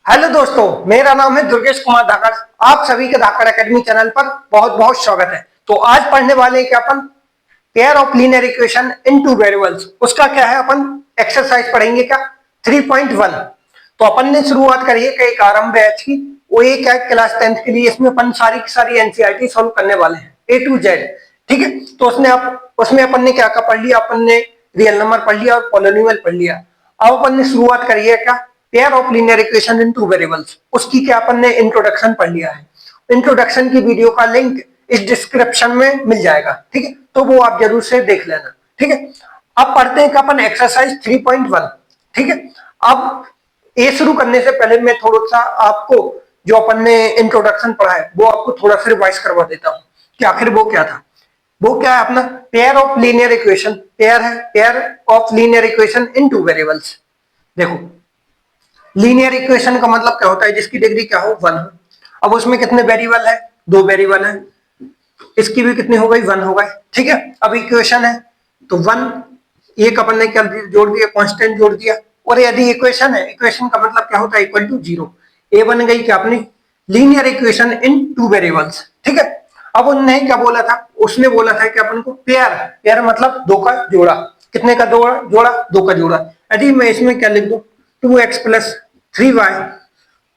Hello दोस्तों, मेरा नाम है दुर्गेश कुमार धाकड़। आप सभी के धाकड़ एकेडमी चैनल पर बहुत बहुत स्वागत है। तो आज पढ़ने वाले हैं कि अपन pair of linear equation in two variables, उसका क्या है अपन एक्सरसाइज पढ़ेंगे क्या 3.1। तो अपन ने शुरुआत करी है कई आरंभ बैच की, वो ये क्या क्लास 10th के लिए, इसमें अपन सारी की सारी एनसीईआरटी सॉल्व करने वाले हैं A to Z। ठीक है, तो उसमें अपन ने क्या क्या पढ़ लिया, अपन ने रियल नंबर पढ़ लिया और पॉलिनोमियल पढ़ लिया। अब अपन ने शुरुआत करी है क्या pair of linear equation in two variables, उसकी क्या अपन ने इंट्रोडक्शन पढ़ लिया है। इंट्रोडक्शन की वीडियो का लिंक इस डिस्क्रिप्शन में मिल जाएगा, ठीक है, तो वो आप जरूर से देख लेना। ठीक है, अब पढ़ते हैं कि अपन एक्सरसाइज 3.1। ठीक है, अब ये शुरू करने से पहले मैं थोड़ा सा आपको जो अपन ने इंट्रोडक्शन पढ़ा है वो आपको थोड़ा सा रिवाइज करवा देता हूँ कि आखिर वो क्या था। वो क्या है अपना pair of linear equation, pair है pair of linear equation in two variables. देखो, लीनियर इक्वेशन का मतलब क्या होता है, जिसकी डिग्री क्या हो 1 हो। अब उसमें कितने वेरिएबल है, 2 वेरिएबल है, इसकी भी कितनी हो गई 1 हो गए। ठीक है, अब इक्वेशन है तो 1 एक अपन ने क्या जोड़ दिया, कांस्टेंट जोड़ दिया। और यदि इक्वेशन है, इक्वेशन का मतलब क्या होता है इक्वल टू 0। ये बन गई क्या अपनी linear equation in two variables. ठीक है, अब उन्होंने क्या बोला था, उसने बोला था कि अपन को पेयर, पेयर मतलब 2 का जोड़ा। कितने का जोड़ा 2 का जोड़ा। यदि मैं इसमें क्या लिख दूं 2x plus 3y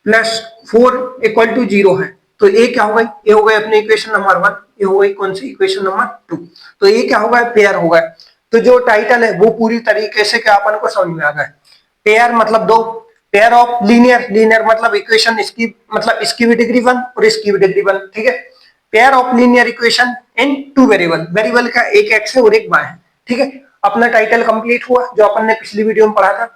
plus 4 equal to 0 है, तो ये क्या हो गई, ये हो गई अपनी इक्वेशन नंबर 1, ये हो गई कौन सी इक्वेशन नंबर 2। तो ये क्या होगा पेयर होगा। तो जो टाइटल है वो पूरी तरीके से क्या अपन को समझ में आ गया। पेयर मतलब 2, पेयर ऑफ लीनियर, लीनियर मतलब इक्वेशन इसकी मतलब इसकी भी डिग्री 1 और इसकी भी डिग्री 1। ठीक है, pair of linear equation in two variable, variable का एक एक्स है और एक वाई है। ठीक है, अपना टाइटल कंप्लीट हुआ जो अपन ने पिछली वीडियो में पढ़ा था।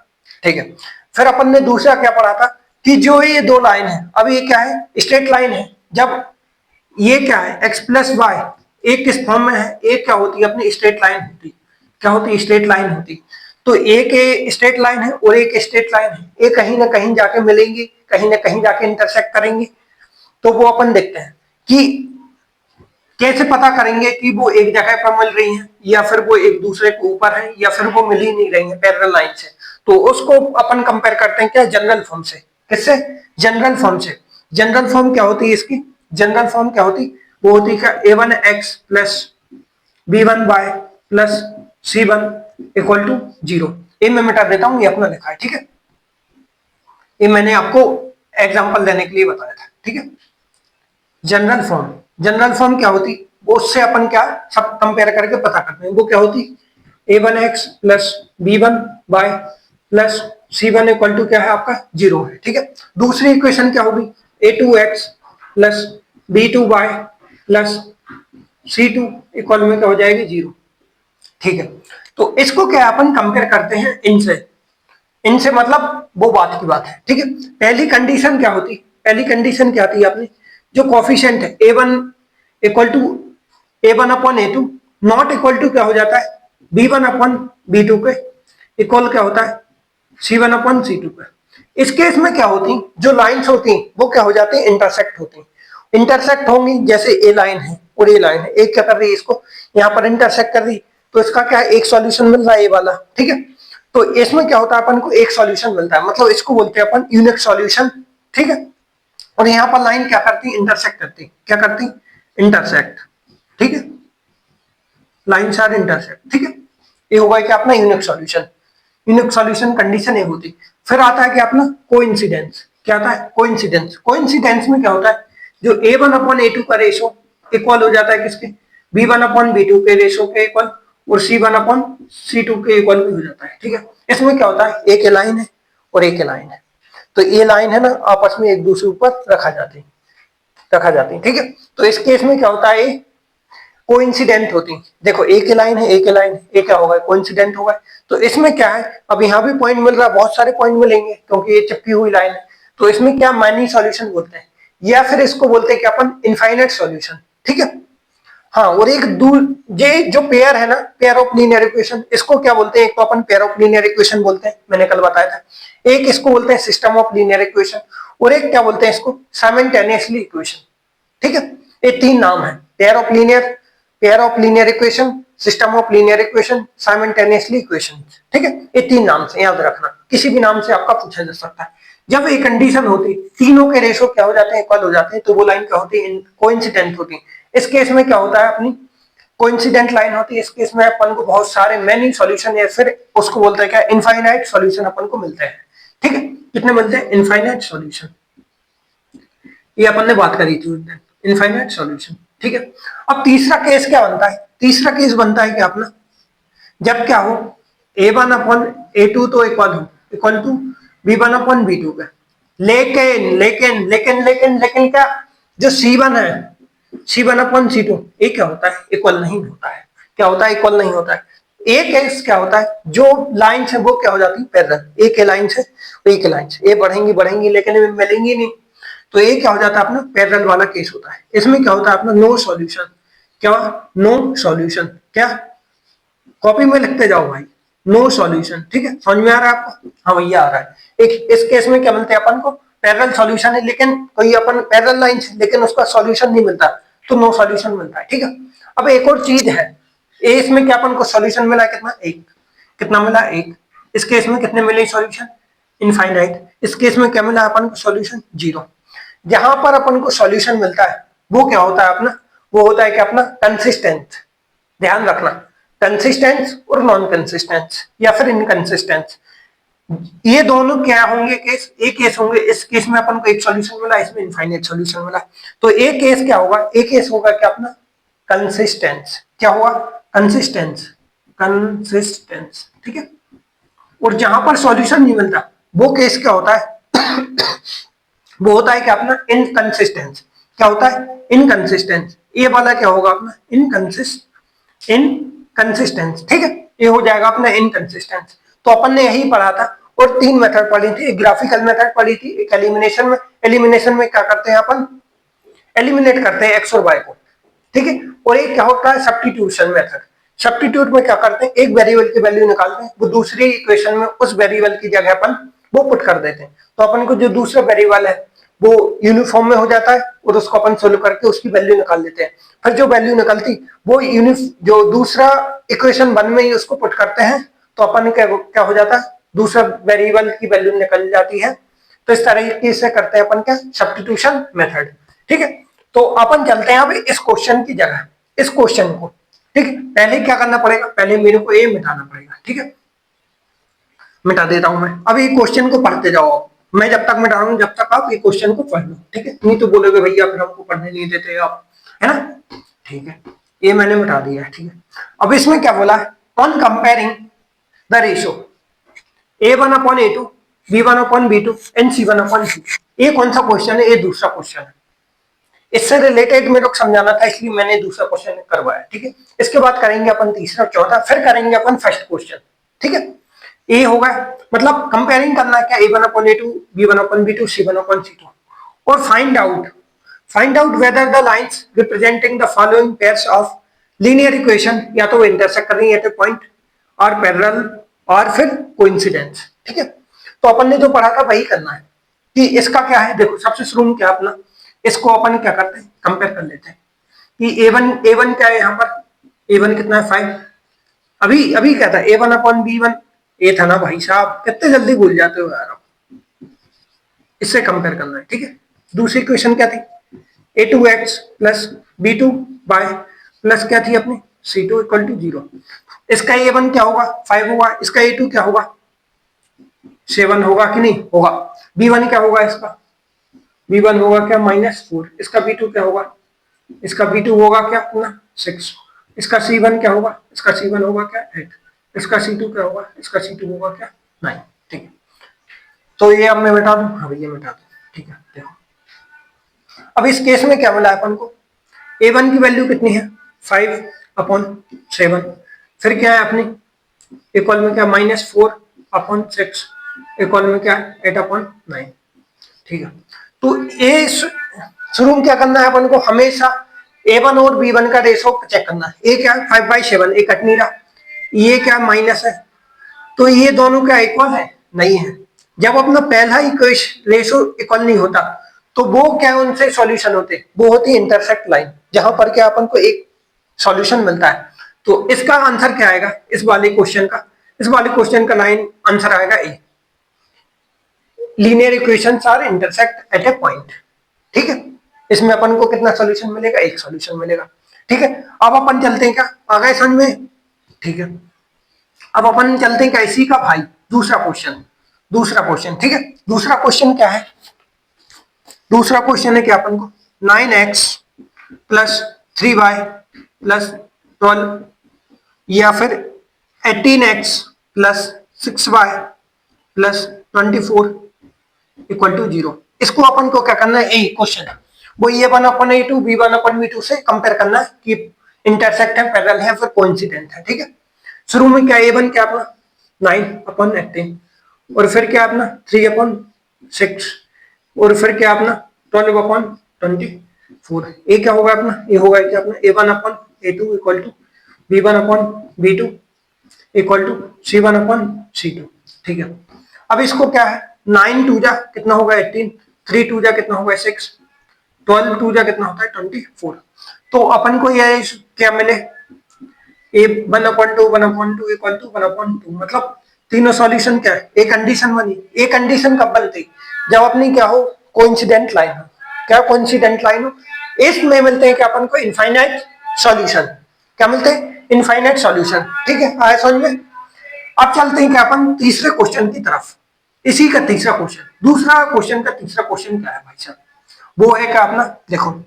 ठीक है, फिर अपन ने दूसरा क्या पढ़ा था कि जो ये 2 लाइन है, अब ये क्या है स्ट्रेट लाइन है। जब ये क्या है x प्लस वाई एक किस फॉर्म में है, एक क्या होती है अपनी स्ट्रेट लाइन होती, क्या होती स्ट्रेट लाइन होती। तो एक स्ट्रेट लाइन है और एक स्ट्रेट लाइन है, ये कहीं ना कहीं जाके मिलेंगी, कहीं ना कहीं जाके इंटरसेक्ट करेंगे। तो वो अपन देखते हैं कि कैसे पता करेंगे कि वो एक जगह पर मिल रही हैं या फिर वो एक दूसरे के ऊपर है या फिर वो मिल ही नहीं रही है पैरेलल लाइन से। तो उसको अपन कंपेयर करते हैं क्या जनरल फॉर्म से। किससे, जनरल फॉर्म से। जनरल फॉर्म क्या होती है इसकी, जनरल फॉर्म क्या होती, वो होती है a1x plus b1y plus c1 equal to 0। ये मैं मिटा देता हूं, ये अपना लिखा है। ठीक है, ये मैंने आपको एग्जांपल देने के लिए बताया था। ठीक है, जनरल फॉर्म, जनरल फॉर्म क्या होती, वो उससे अपन क्या सब कंपेयर करके पता करते हैं। वो क्या होती a1x plus b1y plus c1 equal to क्या है आपका 0 है। ठीक है, दूसरी इक्वेशन क्या होगी a2x plus b2y plus c2 equal में क्या हो जाएगी 0। ठीक है, तो इसको क्या अपन कंपेयर करते हैं इनसे, इनसे मतलब वो बात की बात है। ठीक है, पहली कंडीशन क्या होती, पहली कंडीशन क्या आती है अपनी, जो कॉफिशिएंट है a1 equal to a1 upon a2 not equal to क्या हो जाता है b1 अपॉन b2 के इक्वल क्या होता है c1 अपॉन c2 पे। इस केस में क्या होती, जो लाइंस होती वो क्या हो जाती है इंटरसेक्ट होती, इंटरसेक्ट होंगी। जैसे ए लाइन है और ए लाइन है, एक क्या कर रही है इसको यहाँ पर इंटरसेक्ट कर रही, तो इसका क्या एक सॉल्यूशन मिल रहा है ये वाला। ठीक है, तो इसमें क्या होता है अपन को एक सॉल्यूशन मिलता है, मतलब इसको बोलते हैं अपन यूनिक सॉल्यूशन। ठीक है, और यहाँ पर लाइन क्या करती इंटरसेक्ट करती, क्या करती इंटरसेक्ट। ठीक है, लाइन आर इंटरसेक्ट। ठीक है, ये होगा क्या अपना unique solution, unique solution condition ये होती। फिर आता है कि अपना कोइंसिडेंस, क्या आता है कोइंसिडेंस। कोइंसिडेंस में क्या होता है जो a1 अपॉन a2 का रेशो इक्वल हो जाता है किसके b1 अपॉन b2 के रेशो के इक्वल और c1 अपॉन c2 के इक्वल भी हो जाता है। ठीक है, इसमें क्या होता है एक लाइन है और एक लाइन है, तो ये लाइन है ना आपस में एक दूसरे ऊपर रखा जाती है। ठीक है, तो इस केस में क्या होता है कोइंसिडेंट होती। देखो एक लाइन है एक लाइन है, ये क्या होगा कोइंसिडेंट होगा। तो इसमें क्या है अब यहाँ भी पॉइंट मिल रहा है, बहुत सारे पॉइंट मिलेंगे क्योंकि ये चिपकी हुई लाइन है। तो इसमें क्या मैनी सॉल्यूशन बोलते हैं या फिर इसको बोलते हैं कि अपन इनफाइनाइट सॉल्यूशन। ठीक है, हाँ, और एक दूर ये जो पेयर है ना पेयर ऑफ लीनियर इक्वेशन, इसको क्या बोलते हैं, एक तो अपन पेयर ऑफ लीनियर इक्वेशन बोलते हैं, मैंने कल बताया था। एक इसको बोलते हैं सिस्टम ऑफ लीनियर इक्वेशन और एक क्या बोलते हैं इसको साइमल्टेनियसली इक्वेशन। ठीक है, ये 3 नाम है pair of linear equation, system of linear equation, simultaneously equation. ठीक है, ये 3 नाम से याद रखना, किसी भी नाम से आपका पूछा जा सकता है। जब एक कंडीशन होती तीनों के रेशो क्या हो जाते हैं, इक्वल हो जाते हैं, तो वो लाइन क्या होती है, कोइंसिडेंट होती है। इस केस में क्या होता है, अपनी कोइंसिडेंट लाइन होती है। इस केस में अपन को बहुत सारे मैनी सॉल्यूशन या फिर उसको बोलते हैं क्या, इनफाइनाइट सॉल्यूशन अपन को मिलते हैं। ठीक है, कितने मिलते हैं, इनफाइनाइट सॉल्यूशन, ये अपन ने बात करी थी उस दिन, इनफाइनाइट सॉल्यूशन। ठीक है, अब तीसरा केस क्या बनता है, तीसरा केस बनता है क्या अपना, जब क्या हो, a1 अपॉन a2 तो equal to b1 upon b2 का, लेकिन लेकिन लेकिन लेकिन लेकिन क्या, जो c1 है, c1 अपॉन c2 ये क्या होता है, इक्वल नहीं होता है। क्या होता है, इक्वल नहीं होता है। एक केस क्या होता है, जो लाइन्स है वो क्या हो जाती है, पैरेलल, एक लाइन से एक लाइन से ये बढ़ेंगी बढ़ेंगी लेकिन मिलेंगी नहीं, तो ये क्या हो जाता है अपना पैरेलल वाला केस होता है। इसमें क्या होता है अपना नो सॉल्यूशन, क्या, नो सॉल्यूशन, क्या, कॉपी में लिखते जाओ भाई, नो सॉल्यूशन। ठीक है, समझ में आ रहा है आपको, हाँ भैया आ रहा है। एक इस केस में क्या मिलते हैं अपन को, पैरेलल सॉल्यूशन है, लेकिन कोई अपन पैरेलल लाइन लेकिन उसका सॉल्यूशन नहीं मिलता, तो नो सॉल्यूशन मिलता है। ठीक है, अब एक और चीज है, इसमें क्या अपन को सॉल्यूशन मिला कितना, एक, कितना मिला, एक। इस केस में कितने मिले सॉल्यूशन, इनफाइनाइट। इस केस में क्या मिला अपन को सॉल्यूशन, जीरो। जहां पर अपन को सॉल्यूशन मिलता है वो क्या होता है अपना, वो होता है कि अपना कंसिस्टेंट, ध्यान रखना, कंसिस्टेंस और नॉन कंसिस्टेंस या फिर इनकंसिस्टेंस, ये दोनों क्या होंगे केस, एक केस होंगे। इस केस में अपन को एक सॉल्यूशन मिला, इसमें इनफाइनाइट सॉल्यूशन मिला, तो एक केस क्या होगा, एक केस होगा क्या अपना कंसिस्टेंस, क्या होगा, कंसिस्टेंस, कंसिस्टेंस। ठीक है, और जहां पर सॉल्यूशन नहीं मिलता वो केस क्या होता है वो होता है क्या अपना इनकंसिस्टेंस, क्या होता है, इनकंसिस्टेंस। ये वाला क्या होगा अपना इनकंसिस्टेंस। ठीक है, ये हो जाएगा अपना इनकंसिस्टेंस। तो अपन ने यही पढ़ा था, और तीन मेथड पढ़ी थी, एक ग्राफिकल मेथड पढ़ी थी, एक एलिमिनेशन में। एलिमिनेशन में क्या करते हैं अपन, एलिमिनेट करते हैं एक्स और वाई को। ठीक है, और एक क्या होता है सब्स्टिट्यूशन मेथड। सब्स्टिट्यूट में क्या करते हैं, एक वेरिएबल की वैल्यू निकालते हैं, वो दूसरी इक्वेशन में उस वेरिएबल की जगह अपन वो पुट कर देते हैं, तो अपन को जो दूसरा वेरिएबल है वो यूनिफॉर्म में हो जाता है, और उसको अपन सोल्व करके उसकी वैल्यू निकाल लेते हैं। फिर जो वैल्यू निकलती वो जो दूसरा इक्वेशन 1 में ही उसको पुट करते हैं, तो अपन क्या हो जाता है, दूसरा वेरिएबल की वैल्यू निकल जाती है। तो इस तरीके से करते हैं अपन क्या, सब्स्टिट्यूशन मेथड। ठीक है, तो अपन चलते हैं अब इस क्वेश्चन की जगह, इस क्वेश्चन को। ठीक है, पहले क्या करना पड़ेगा, पहले मेरे को ये मिटाना पड़ेगा। ठीक है, मिटा देता हूं मैं। अब ये क्वेश्चन को पढ़ते जाओ आप, मैं जब तक मिटा रहा हूं जब तक आप ये क्वेश्चन को पढ़ लो। ठीक है, नहीं तो बोलोगे भैया फिर हमको पढ़ने नहीं देते आप, है ना। ठीक है, ये मैंने मिटा दिया है। ठीक है, अब इसमें क्या बोला है, on comparing the ratio a1 upon a2, b1 upon b2 and c1 upon c, ये कौन सा क्वेश्चन है, ये दूसरा क्वेश्चन है। इससे रिलेटेड मेरे को समझाना था, इसलिए मैंने दूसरा क्वेश्चन करवाया। ठीक है, इसके बाद करेंगे अपन तीसरा, चौथा, फिर करेंगे अपन फर्स्ट क्वेश्चन। ठीक है, ये होगा, मतलब कंपेयरिंग करना क्या, a1 upon a2, b1 upon b2, c1 upon c2, और find out whether the lines representing the following pairs of linear equation, या तो वो इंटरसेक्ट कर रही है पॉइंट, और पैरेलल, और फिर कोइंसिडेंस। ठीक है, तो अपन ने जो पढ़ा था वही करना है, कि इसका क्या है, देखो सबसे शुरू में क्या अपना, इसको अपन क्या करते हैं, कंपेयर कर लेते हैं कि a1 क्या है, यहाँ पर a1 कितना है 5, अभी अभी क्या था a1 अपॉन b1, ये था ना भाई साहब, कितने जल्दी भूल जाते हो यार, इससे कंपेयर करना है। ठीक है, दूसरी क्वेश्चन क्या थी, a2x plus b2 bye plus क्या थी अपनी c2 इक्वल टू 0। इसका a1 क्या होगा 5 होगा, इसका a2 क्या होगा 7 होगा कि नहीं होगा, b1 क्या होगा, इसका b1 होगा क्या -4, इसका b2 क्या होगा, इसका b2 होगा क्या अपना 6, इसका c1 क्या होगा, इसका c1 होगा क्या 8, इसका c2 क्या होगा, इसका c2 होगा क्या 9। ठीक है, तो ये अब मैं मिटा दूं, हाँ भैया मिटा दूं। ठीक है, देखो अब इस केस में क्या मिला अपन को, a1 की वैल्यू कितनी है 5 अपॉन 7, फिर क्या है अपनी इक्वल में क्या -4 अपॉन 6, इक्वल में क्या 8 अपॉन 9। ठीक है, तो ये शुरू में क्या करना है अपन को, हमेशा a1 और b1 का रेशो चेक करना है। ये क्या है 5/7, ये कट नहीं रहा, ये क्या माइनस है, तो ये दोनों क्या इक्वल है, नहीं है। जब अपना पहला इक्वेशन रेशो इक्वल नहीं होता तो वो क्या उनसे सॉल्यूशन होते, वो होती है इंटरसेक्ट लाइन, जहां पर क्या अपन को एक सॉल्यूशन मिलता है। तो इसका आंसर क्या आएगा, इस वाले क्वेश्चन का, इस वाले क्वेश्चन का लाइन आंसर आएगा A. Linear equations are intersect at a point. ठीक है, इसमें अपन को कितना सॉल्यूशन मिलेगा, एक सॉल्यूशन मिलेगा। ठीक है, अब अपन चलते हैं क्या, आ गए समझ में। ठीक है, अब अपन चलते हैं कैसी का भाई, दूसरा क्वेश्चन। दूसरा क्वेश्चन, ठीक है, दूसरा क्वेश्चन क्या है, दूसरा क्वेश्चन है क्या अपन को 9x प्लस 3y प्लस 12 या फिर 18x plus 6y plus 24 equal to 0। इसको अपन को क्या करना है, ए क्वेश्चन वो ये one upon a two b one upon b two से कंपेयर करना है कि इंटरसेक्ट है, पैरेलल है, फिर कोइंसिडेंट है। ठीक है, शुरू में क्या ए वन क्या अपना 9/18 और फिर क्या अपना 3/6 और फिर क्या अपना 12/24। ए क्या होगा अपना, ये होगा क्या अपना a1/a2 equal to b1/b2 equal to c1/c2। ठीक है, अब इसको क्या है 9 2 जा कितना होगा 18, 3 2 जा कितना होगा 6, 12 2 जा कितना होता है 24। तो अपन को ये क्या मिले a1/2 1/2 इक्वल टू 1/2, मतलब तीनों सॉल्यूशन क्या है, एक कंडीशन बनी। एक कंडीशन कब बनती, जब अपनी क्या हो कोइंसिडेंट लाइन हो। क्या कोइंसिडेंट लाइन हो, इसमें मिलते हैं कि अपन को इनफाइनाइट सॉल्यूशन। क्या मिलते हैं, इनफाइनाइट सॉल्यूशन। ठीक है, आया समझ में। अब चलते हैं क्या अपन तीसरे क्वेश्चन की तरफ। इसी का तीसरा क्वेश्चन, दूसरा क्वेश्चन का तीसरा क्वेश्चन क्या है भाई साहब, वो है क्या अपना देखो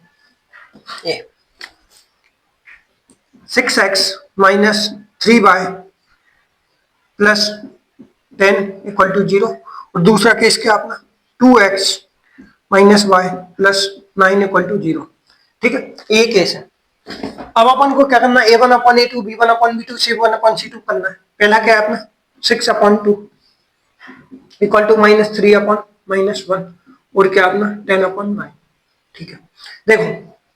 ये 6x minus 3y plus 10 equal to 0 और दूसरा केस क्या अपना 2x minus y plus 9 equal to 0। ठीक है, ये केस है। अब अपन को क्या करना है, a1/a2 b1/b2 c1/c2 करना है। पहला क्या है अपना 6/2 इक्वल टू -3/-1 और क्या अपना 10/9। ठीक है, देखो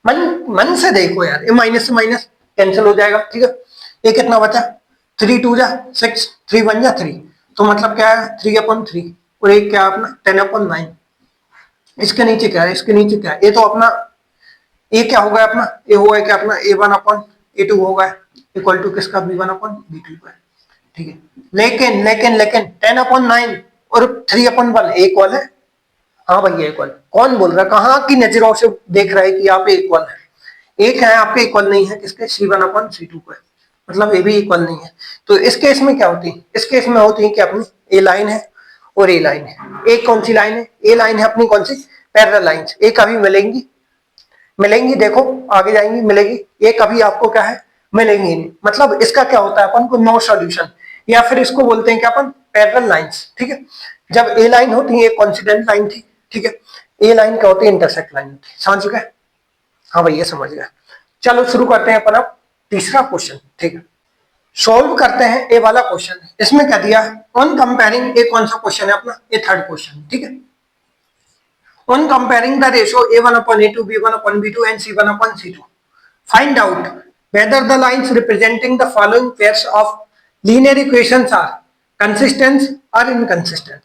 मन मन से देखो यार, ये माइनस से माइनस कैंसिल हो जाएगा। ठीक है, ये कितना बचा 3 2 जा 6, 3 1 जा 3, तो मतलब क्या है 3/3 और एक क्या अपना 10/9। इसके नीचे क्या है, इसके नीचे क्या है, ये तो अपना ये क्या होगा अपना, ये होगा क्या अपना a1/a2 होगा इक्वल टू किसका b1/b2 का। ठीक है, लेकिन लेकिन लेकिन 10/9 और 3/1 इक्वल है। हाँ भैया इक्वल, कौन बोल रहा है, कहाँ की नजरों से देख रहा है कि यहाँ पे इक्वल है, एक है आपके इक्वल नहीं है किसके c1/c2 का, मतलब ये भी इक्वल नहीं है। तो इस केस में क्या होती है, इस केस में होती है कि अपनी ए लाइन है और ए लाइन है। एक कौन सी लाइन है, ए लाइन है अपनी कौन सी पैरेलल लाइंस, एक कभी मिलेंगी मिलेंगी, देखो आगे जाएंगी मिलेगी, ये कभी आपको क्या है मिलेंगी नहीं। मतलब इसका क्या होता है अपन को नो सॉल्यूशन, या फिर इसको बोलते हैं कि अपन पैरेलल लाइंस। ठीक है, जब ए लाइन होती है एक कॉन्सिडेंट लाइन थी। ठीक है, ए लाइन क्या होती है इंटरसेक्ट लाइन होती है। समझ गए, हाँ भैया समझ गया। चलो शुरू करते हैं अपन अब तीसरा क्वेश्चन। ठीक है, सॉल्व करते हैं ए वाला क्वेश्चन। इसमें क्या दिया है ऑन कंपेयरिंग, ए कौन सा क्वेश्चन है अपना, ये थर्ड क्वेश्चन। ठीक है, on comparing the ratio a1/a2 b1/b2 and c1/c2, find out whether the lines representing the following pairs of linear equations are consistent or inconsistent।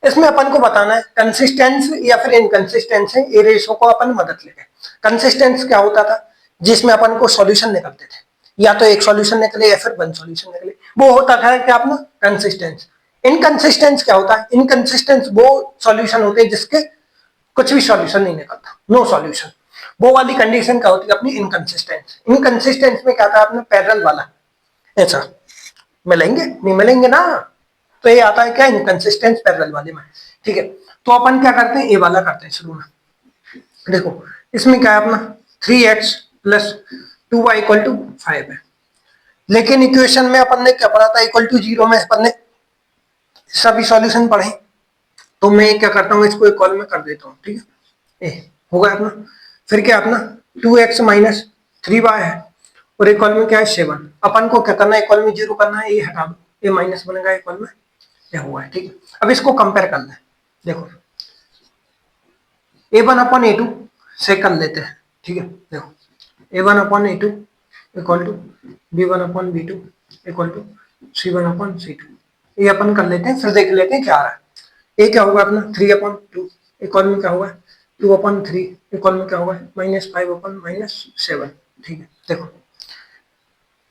इसमें अपन को बताना है कंसिस्टेंस या फिर इनकंसिस्टेंस है, ये रेशो को अपन मदद लेंगे। कंसिस्टेंस क्या होता था, जिसमें अपन को सॉल्यूशन निकलते थे, या तो एक सॉल्यूशन निकले या फिर वन सॉल्यूशन निकले, वो होता था क्या अपना कंसिस्टेंस। इनकंसिस्टेंस क्या होता है, इनकंसिस्टेंस वो सॉल्यूशन होते हैं जिसके कुछ भी सॉल्यूशन नहीं निकलता, नो सॉल्यूशन। वो वाली कंडीशन क्या होती है अपनी इनकंसिस्टेंस। इनकंसिस्टेंस में क्या था अपना पैरेलल वाला, ऐसा मिलेंगे नहीं मिलेंगे ना, तो ये आता है क्या इनकंसिस्टेंस पैरेलल वाले में। ठीक है, तो अपन क्या करते हैं ए वाला करते हैं शुरू में। देखो इसमें क्या है अपना 3x plus 2y equal to 5 है, लेकिन इक्वेशन में अपन ने क्या पढ़ा था इक्वल टू 0 में अपन ने सभी सॉल्यूशन पढ़े। तो मैं क्या करता हूँ इसको इक्वल में कर देता हूँ। ठीक है, ए होगा अपना, फिर क्या अपना 2x माइनस 3y है और इक्वल में क्या है 7। अपन को क्या करना है इक्वल में 0 करना है, ये हटा दो, ये माइनस बनेगा इक्वल में ये हुआ है। ठीक है, अब इसको कंपेयर करना है। देखो a1/a2 से कर लेते हैं। ठीक है, देखो a1/a2 equal to b1/b2 equal to c1/c2, ये अपन कर लेते हैं, फिर देख लेते हैं क्या आ रहा है। ए क्या होगा अपना 3/2 इक्वल में क्या होगा 2/3 इक्वल में क्या होगा -5/-7। ठीक है, देखो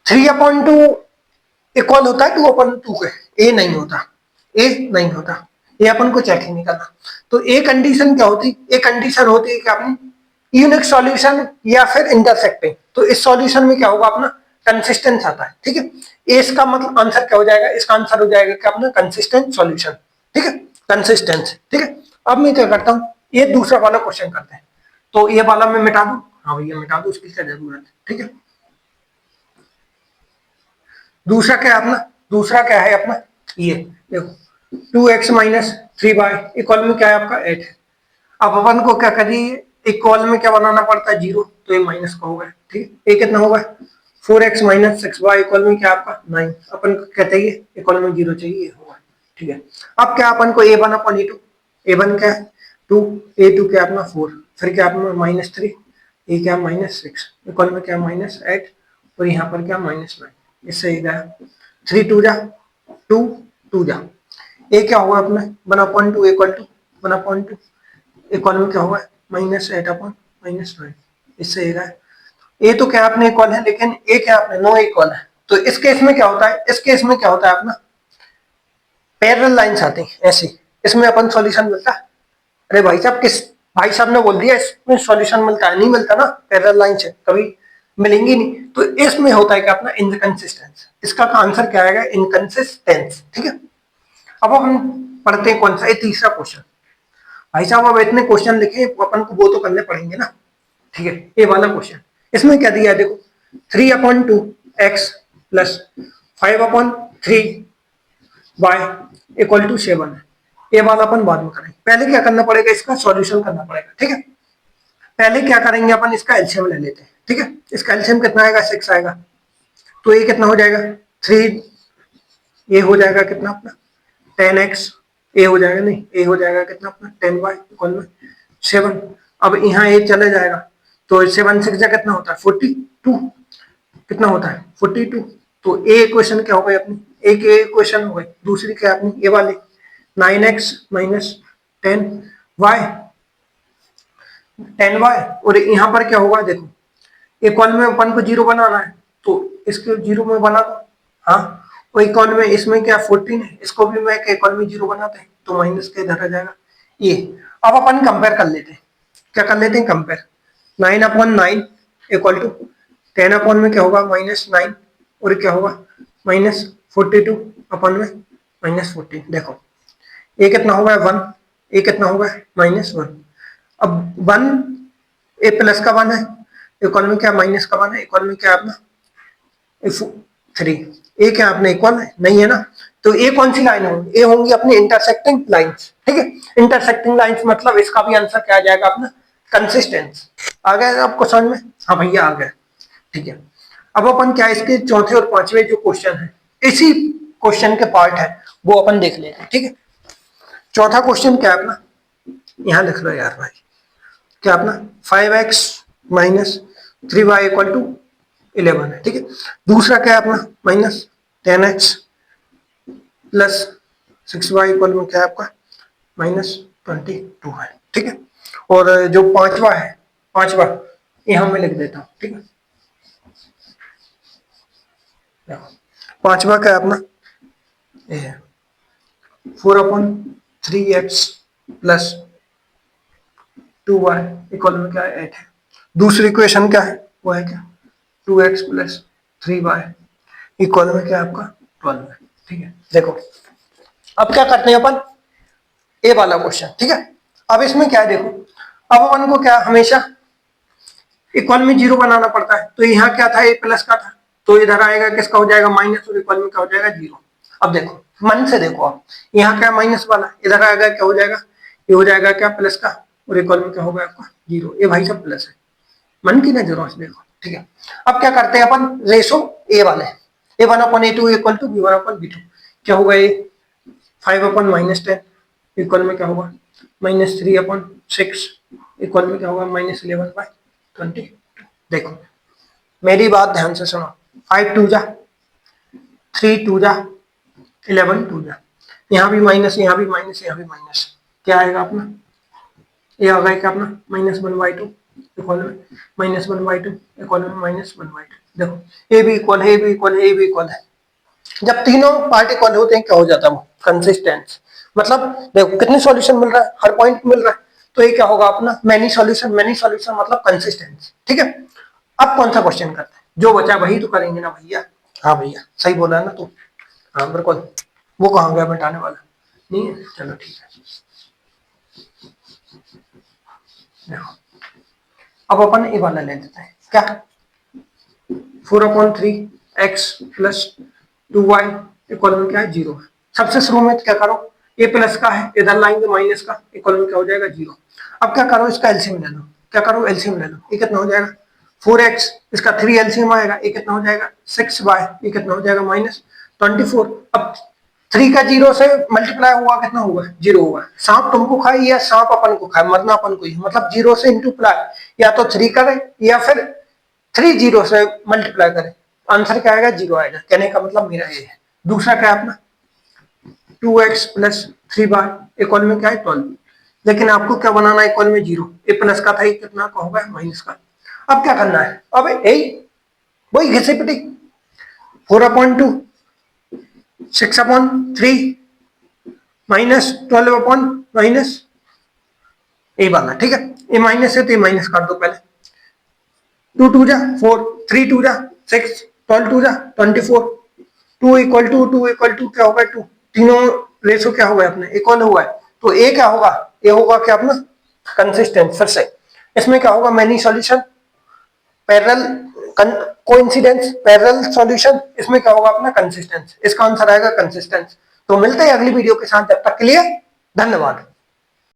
3/2 इक्वल होता है 2/2 के, ए नहीं होता, ए नहीं होता। ये अपन को चेक ही नहीं करना। तो ए कंडीशन क्या होती है, एक कंडीशन होती है कि आपने यूनिक सॉल्यूशन या फिर इंटरसेक्टिंग। तो इस सॉल्यूशन में क्या होगा अपना कंसिस्टेंस आता है, ठीक है। इसका मतलब आंसर क्या हो जाएगा, इसका आंसर हो जाएगा क्या अपना कंसिस्टेंट सॉल्यूशन, ठीक है, कंसिस्टेंस, ठीक है। अब मैं क्या करता हूँ, ये दूसरा वाला क्वेश्चन करते हैं। तो ये वाला मैं मिटा दूं, हाँ भैया मिटा दूं, उसकी क्या जरूरत है, ठीक है। दूसरा क्या है अपना, दूसरा क्या है अपना, ये देखो 2x माइनस 3y इक्वल में क्या है आपका 8 है। अब अपन को क्या करिए, इक्वल में क्या बनाना पड़ता है, जीरो, तो ये माइनस का होगा, ठीक है। ये कितना होगा 4x माइनस 6y इक्वल में क्या आपका 9। अपन को क्या चाहिए, इक्वल में जीरो चाहिए होगा, ठीक है। अब क्या अपन को a1 अपॉन a2, a1 क्या है 2, a2 क्या अपना 4, फिर क्या अपना माइनस 3, ये क्या माइनस 6 इक्वल में क्या माइनस 8, और यहाँ पर क्या माइनस 9। इससे ये गया 3 2 जा 2 2 जा, ये क्या होगा अपना 1/2 इक्वल टू 1/2, इक्वल में क्या होगा माइनस 8 अपॉन माइनस 9। इससे ये गया, ये तो क्या अपने इक्वल है, लेकिन ये क्या अपने नो इक्वल है। तो इस केस में क्या होता है, इस केस में क्या होता है अपना पैरेलल लाइंस आती हैं ऐसी, इसमें अपन सॉल्यूशन मिलता है। अरे भाई साहब, किस भाई साहब ने बोल दिया इसमें सॉल्यूशन मिलता है, नहीं मिलता ना, पैरेलल लाइन से कभी मिलेंगी नहीं। तो इसमें होता है कि अपना इनकंसिस्टेंस, इसका आंसर क्या आएगा इनकंसिस्टेंस, ठीक है। अब हम पढ़ते हैं कौन सा, ये तीसरा क्वेश्चन। भाई साहब अब इतने क्वेश्चन लिखे, अपन को वो तो करने पड़ेंगे ना, ठीक है। ये वाला क्वेश्चन, इसमें क्या दिया है देखो 3/2x plus 5/3y equal to 7 है। ये वाला अपन बाद में करेंगे, पहले क्या करना पड़ेगा, इसका सॉल्यूशन करना पड़ेगा, ठीक है। पहले क्या करेंगे अपन, इसका एलसीएम ले लेते हैं, ठीक है। इसका एलसीएम कितना आएगा 6 आएगा, तो ये कितना हो जाएगा 3, ये हो जाएगा कितना अपना 10x, ए हो जाएगा नहीं, ए हो जाएगा कितना अपना 10y इक्वल में 7। अब यहाँ ए चले जाएगा, तो 7 6 जा कितना होता है 42, कितना होता है 42। तो ए इक्वेशन क्या हो गई अपनी, एक ए इक्वेशन हो गई। दूसरी क्या अपनी ये वाली 9x माइनस 10y, 10y, और यहाँ पर क्या होगा देखो, इक्वल में अपन को जीरो बनाना है, तो इसको जीरो में बना दो, हाँ। और इक्वल में इसमें क्या 14 है, इसको भी मैं इक्वल में जीरो बनाते हैं, तो माइनस के इधर आ जाएगा ये। अब अपन कंपेयर कर लेते हैं, क्या कर लेते हैं कंपेयर, 9/9 इक्वल टू 10 में क्या होगा -9, और क्या होगा -42 अपन में -14। देखो ये कितना होगा 1, ये कितना होगा -1। अब 1 ए प्लस का 1 है, इक्वल में क्या माइनस का 1 है, इक्वल में क्या अपना 3, ए क्या अपने इक्वल है नहीं है ना। तो ए कौन सी लाइन होगी, ए होंगी अपनी इंटरसेक्टिंग लाइंस, ठीक है। इंटरसेक्टिंग लाइंस मतलब इसका भी आंसर क्या आ जाएगा अपना कंसिस्टेंस। आ गया आपको समझ में, हाँ भैया आ गया, ठीक है। अब अपन क्या इसके चौथे और पांचवें जो क्वेश्चन है, इसी क्वेश्चन के पार्ट है, वो अपन देख लेते हैं, ठीक है। चौथा क्वेश्चन क्या है अपना, यहां लिख लो यार भाई, क्या अपना 5x minus 3y equal to 11 है, ठीक है। दूसरा क्या है अपना -10x प्लस 6y इक्वल में क्या है आपका -22 है, ठीक है। और जो पांचवा है, पांचवा यहां मैं लिख देता हूं, ठीक है। पांचवा क्या है अपना, ये है 4/3x प्लस 2y इक्वल में क्या है 8 है। दूसरी इक्वेशन क्या है, वो है क्या 2x प्लस 3y इक्वल में क्या है आपका 12 है, ठीक है। देखो अब क्या करते हैं अपन, ए वाला क्वेश्चन, ठीक है। अब इसमें क्या है देखो, अब अपन को क्या हमेशा इक्वल में जीरो बनाना पड़ता है। तो यहाँ क्या था, ए प्लस का था, तो इधर आएगा किसका हो जाएगा माइनस, और इक्वल में क्या हो जाएगा जीरो। अब देखो मन से देखो, आप यहाँ क्या माइनस वाला, इधर आएगा क्या हो जाएगा, ये हो जाएगा क्या प्लस का, और इक्वल में क्या होगा आपका जीरो। ये भाई सब प्लस है, मन की नजरों से देखो, ठीक है। अब क्या करते हैं अपन रेशो ए वाले, a1/a2 इक्वल टू b1/b2, क्या होगा ये 5/-10 इक्वल में क्या होगा -3/6 इक्वल में क्या होगा -11/20। देखो मेरी बात ध्यान से सुनो, 5 2 जा 3 2 जा 11 2 जा, यहाँ भी माइनस, यहाँ भी माइनस, यहाँ भी माइनस, क्या आएगा अपना, ये आ गया क्या अपना -1/2 इक्वल में -1/2 इक्वल में -1/2। देखो ये भी इक्वल है, ये भी इक्वल है, ये भी इक्वल है। जब तीनों पार्ट इक्वल होते हैं क्या हो जाता है वो कंसिस्टेंस, मतलब देखो कितने सॉल्यूशन मिल रहा है, हर पॉइंट मिल रहा है, तो ये क्या होगा अपना मैनी सॉल्यूशन। मैनी सॉल्यूशन मतलब कंसिस्टेंसी, ठीक है। अब कौन सा क्वेश्चन करते हैं, जो बचा वही तो करेंगे ना भैया। हाँ भैया सही बोला ना तू, हाँ बिल्कुल। वो कहाँ गया मिटाने वाला, नहीं है, चलो ठीक है। देखो अब अपन ये वाला ले लेते हैं, क्या 4/3 x प्लस 2y इक्वल में क्या है 0 है। सबसे शुरू में क्या करो, a प्लस का है, इधर लाएंगे माइनस का, इक्वल में क्या हो जाएगा 0। अब क्या करो, इसका एलसीएम ले लो, क्या करो एलसीएम ले लो, ये कितना हो जाएगा 4x, इसका 3 एलसीएम आएगा, ये कितना हो जाएगा 6y, ये कितना हो जाएगा -24। अब 3 का 0 से मल्टीप्लाई हुआ कितना हुआ 0 हुआ। सांप तुमको खाए या सांप अपन को खाए, मरना अपन को ही, मतलब 0 से इंटू प्लाई, या तो 3 करे या फिर 3 0 से मल्टीप्लाई करें, आंसर क्या आएगा 0 आएगा। कहने का मतलब मेरा ये है। दूसरा क्या है अपना 2x प्लस 3y इक्वल में क्या है 12, लेकिन आपको क्या बनाना है इक्वल में 0, ए प्लस का था ये कितना का होगा माइनस का। अब क्या करना है, अब यही वही घिसी पिटी 4/2 6/3 माइनस 12 अपॉन माइनस ए वाला, ठीक है। ये माइनस है तो ये माइनस कर दो पहले, 2 2 जा 4, 3 2 जा 6, 12 2 जा 24, 2 इक्वल टू क्या होगा 2, तीनों रेशो क्या होगा अपने इक्वल हुआ है, तो ए क्या होगा, ए होगा क्या अपना कंसिस्टेंट। फिर से इसमें क्या होगा many solution, parallel coincidence, parallel solution, इसमें क्या होगा अपना कंसिस्टेंस। इसका आंसर आएगा कंसिस्टेंस। तो मिलते हैं अगली वीडियो के साथ, जब तक के लिए धन्यवाद।